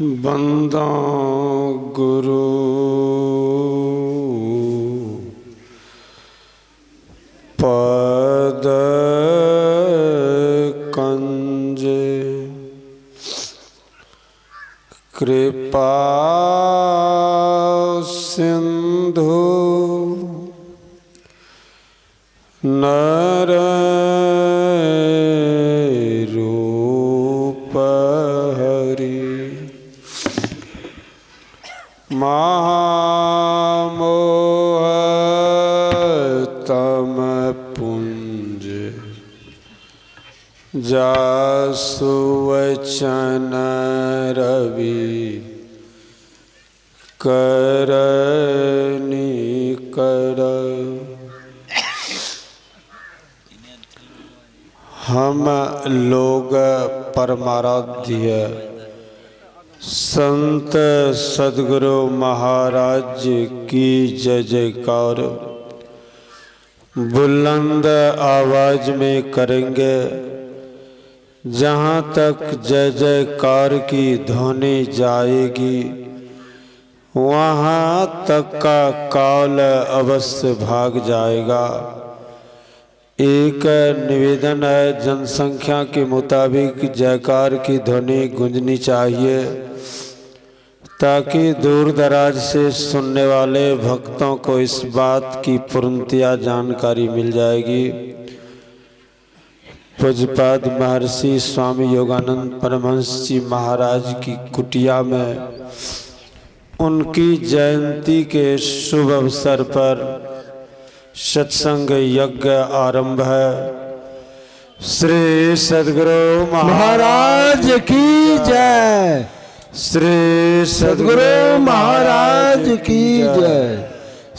बंदा गुरु पद कंज कृपा सिंधु नर रूप हरि महामोह तम पुंज जासु वचन रवि करनी कर। हम लोग परमाराध्य संत सद्गुरु महाराज की जय जयकार बुलंद आवाज में करेंगे। जहाँ तक जय जयकार की ध्वनि जाएगी वहाँ तक का काल अवश्य भाग जाएगा। एक निवेदन है, जनसंख्या के मुताबिक जयकार की ध्वनि गूंजनी चाहिए ताकि दूर दराज से सुनने वाले भक्तों को इस बात की पूर्णतया जानकारी मिल जाएगी। पूज्यपाद महर्षि स्वामी योगानंद परमहंस जी महाराज की कुटिया में उनकी जयंती के शुभ अवसर पर सत्संग यज्ञ आरंभ है। श्री सद्गुरु महाराज की जय। श्री सद्गुरु महाराज की जय।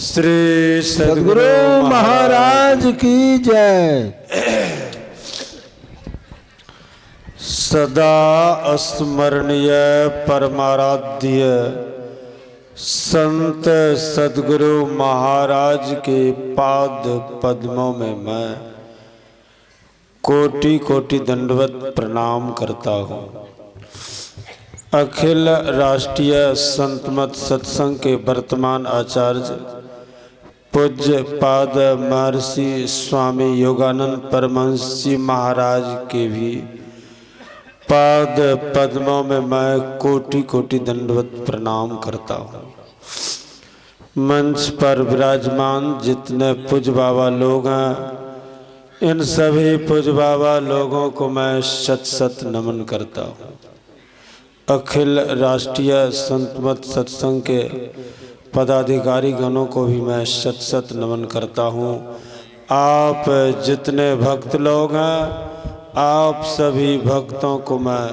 श्री सद्गुरु महाराज की जय। सदा स्मरणीय परमाराध्य संत सद्गुरु महाराज के पाद पद्मों में मैं कोटि कोटि दंडवत प्रणाम करता हूँ। अखिल राष्ट्रीय संत मत सत्संग के वर्तमान आचार्य पूज्य पाद महर्षि स्वामी योगानंद परमहंस जी महाराज के भी पाद पद्मों में मैं कोटि कोटि दंडवत प्रणाम करता हूँ। मंच पर विराजमान जितने पूज्य बाबा लोग हैं इन सभी पूज्य बाबा लोगों को मैं शत शत नमन करता हूँ। अखिल राष्ट्रीय संत मत सत्संग के पदाधिकारी गणों को भी मैं शत शत नमन करता हूँ। आप जितने भक्त लोग हैं आप सभी भक्तों को मैं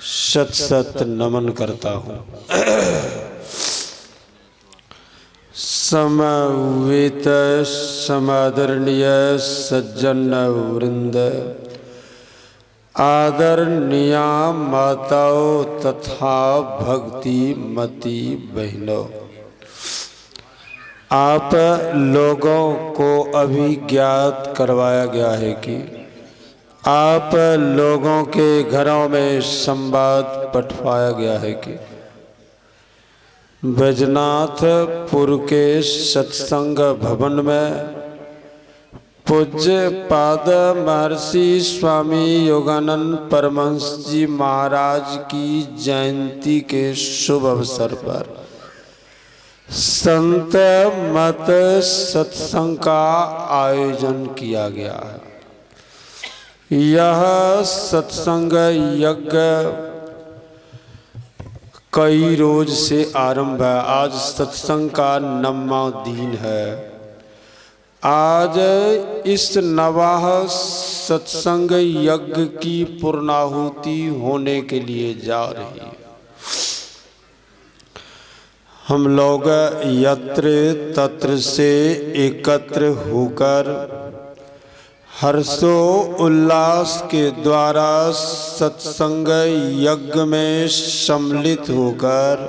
शत शत नमन करता हूँ। समवेत समादरणीय सज्जन वृंद, आदरणीय माताओं तथा भक्ति मती बहनों, आप लोगों को अभी ज्ञात करवाया गया है कि आप लोगों के घरों में संवाद पठवाया गया है कि बैजनाथपुर के सत्संग भवन में पूज्य पाद महर्षि स्वामी योगानंद परमहंस जी महाराज की जयंती के शुभ अवसर पर संत मत सत्संग का आयोजन किया गया है। यह सत्संग यज्ञ कई रोज से आरंभ है। आज सत्संग का 9वां दिन है। आज इस 9वां सत्संग यज्ञ की पूर्णाहुति होने के लिए जा रही है। हम लोग यत्र तत्र से एकत्र होकर हर्षो उल्लास के द्वारा सत्संग यज्ञ में सम्मिलित होकर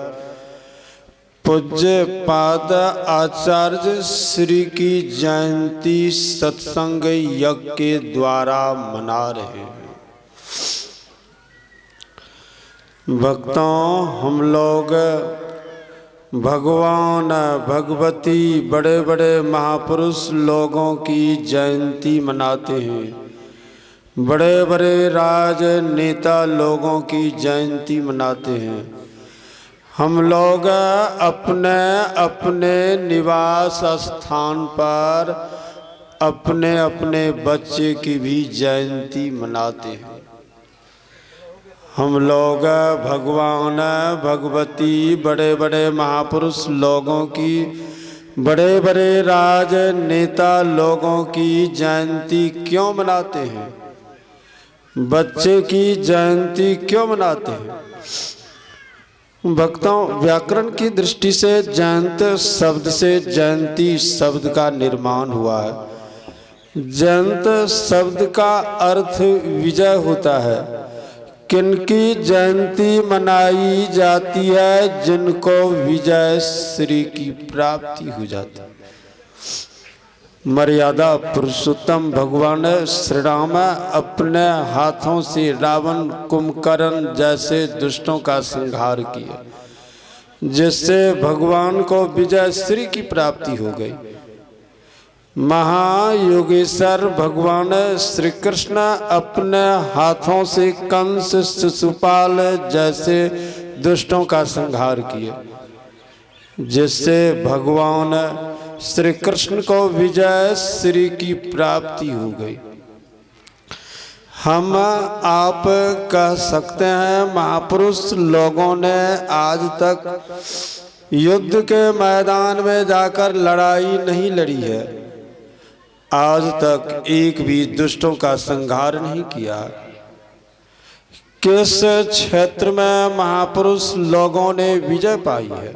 पूज्य पाद आचार्य श्री की जयंती सत्संग यज्ञ के द्वारा मना रहे हैं। भक्तों, हम लोग भगवान भगवती बड़े बड़े महापुरुष लोगों की जयंती मनाते हैं, बड़े बड़े राजनेता लोगों की जयंती मनाते हैं। हम लोग अपने अपने निवास स्थान पर अपने अपने बच्चे की भी जयंती मनाते हैं। हम लोग भगवान भगवती बड़े बड़े महापुरुष लोगों की, बड़े बड़े राजनेता लोगों की जयंती क्यों मनाते हैं? बच्चे की जयंती क्यों मनाते हैं? भक्तों, व्याकरण की दृष्टि से जयंत शब्द से जयंती शब्द का निर्माण हुआ है। जयंत शब्द का अर्थ विजय होता है। किनकी जयंती मनाई जाती है? जिनको विजय श्री की प्राप्ति हो जाती है। मर्यादा पुरुषोत्तम भगवान श्री राम अपने हाथों से रावण कुंभकर्ण जैसे दुष्टों का संहार किया, जिससे भगवान को विजय श्री की प्राप्ति हो गई। महायोगेश्वर भगवान श्री कृष्ण अपने हाथों से कंस शिशुपाल जैसे दुष्टों का संहार किए, जिससे भगवान श्री कृष्ण को विजय श्री की प्राप्ति हो गई। हम आप कह सकते हैं महापुरुष लोगों ने आज तक युद्ध के मैदान में जाकर लड़ाई नहीं लड़ी है, आज तक एक भी दुष्टों का संहार नहीं किया। किस क्षेत्र में महापुरुष लोगों ने विजय पाई है?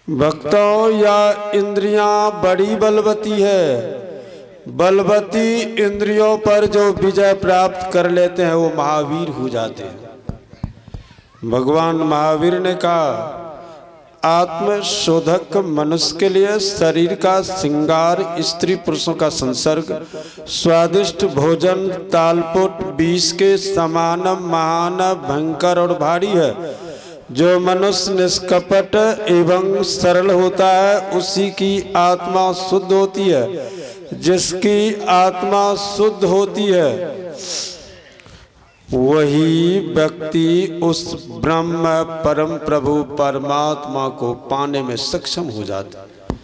भक्तों, या इंद्रियां बड़ी बलवती है। बलवती इंद्रियों पर जो विजय प्राप्त कर लेते हैं वो महावीर हो जाते हैं। भगवान महावीर ने कहा, आत्मशोधक मनुष्य के लिए शरीर का श्रृंगार, स्त्री पुरुषों का संसर्ग, स्वादिष्ट भोजन, तालपुट विष के समान महान, भयंकर और भारी है। जो मनुष्य निष्कपट एवं सरल होता है उसी की आत्मा शुद्ध होती है। जिसकी आत्मा शुद्ध होती है वही व्यक्ति उस ब्रह्म परम प्रभु परमात्मा को पाने में सक्षम हो जाता है।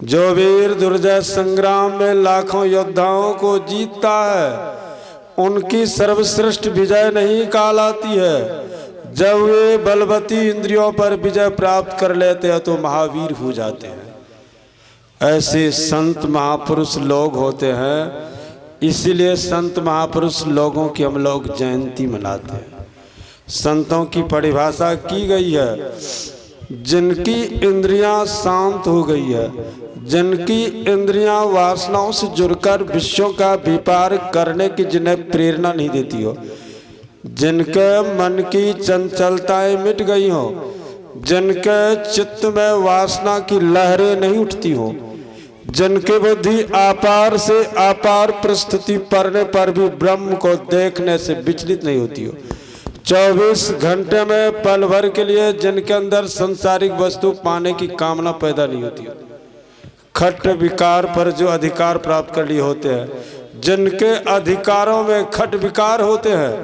जो वीर दुर्जय संग्राम में लाखों योद्धाओं को जीतता है उनकी सर्वश्रेष्ठ विजय नहीं कहलाती है। जब वे बलवती इंद्रियों पर विजय प्राप्त कर लेते हैं तो महावीर हो जाते हैं। ऐसे संत महापुरुष लोग होते हैं, इसीलिए संत महापुरुष लोगों की हम लोग जयंती मनाते हैं। संतों की परिभाषा की गई है, जिनकी इंद्रियां शांत हो गई है, जिनकी इंद्रियां वासनाओं से जुड़कर विषयों का व्यापार करने की जिन्हें प्रेरणा नहीं देती हो, जिनके मन की चंचलताएं मिट गई हो, जिनके चित्त में वासना की लहरें नहीं उठती हो, जिनकी बुद्धि आपार से आपार परिस्थिति पड़ने पर भी ब्रह्म को देखने से विचलित नहीं होती हो, 24 घंटे में पल भर के लिए जिनके अंदर संसारिक वस्तु पाने की कामना पैदा नहीं होती हो, खट विकार पर जो अधिकार प्राप्त कर लिए होते हैं, जिनके अधिकारों में खट विकार होते हैं,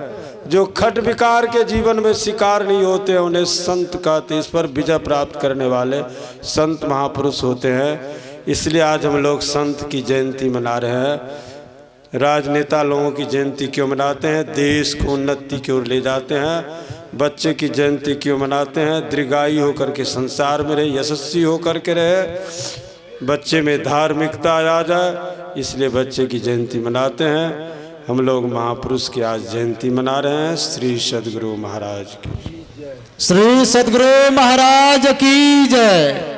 जो खट विकार के जीवन में शिकार नहीं होते हैं, उन्हें संत कहते। इस पर विजय प्राप्त करने वाले संत महापुरुष होते हैं। इसलिए आज हम लोग संत की जयंती मना रहे हैं। राजनेता लोगों की जयंती क्यों मनाते हैं? देश को उन्नति की ओर ले जाते हैं। बच्चे की जयंती क्यों मनाते हैं? दीर्घायु होकर के संसार में रहे, यशस्वी होकर के रहे, बच्चे में धार्मिकता आ जाए, इसलिए बच्चे की जयंती मनाते हैं। हम लोग महापुरुष की आज जयंती मना रहे हैं। श्री सद्गुरु महाराज की, श्री सद्गुरु महाराज की जय।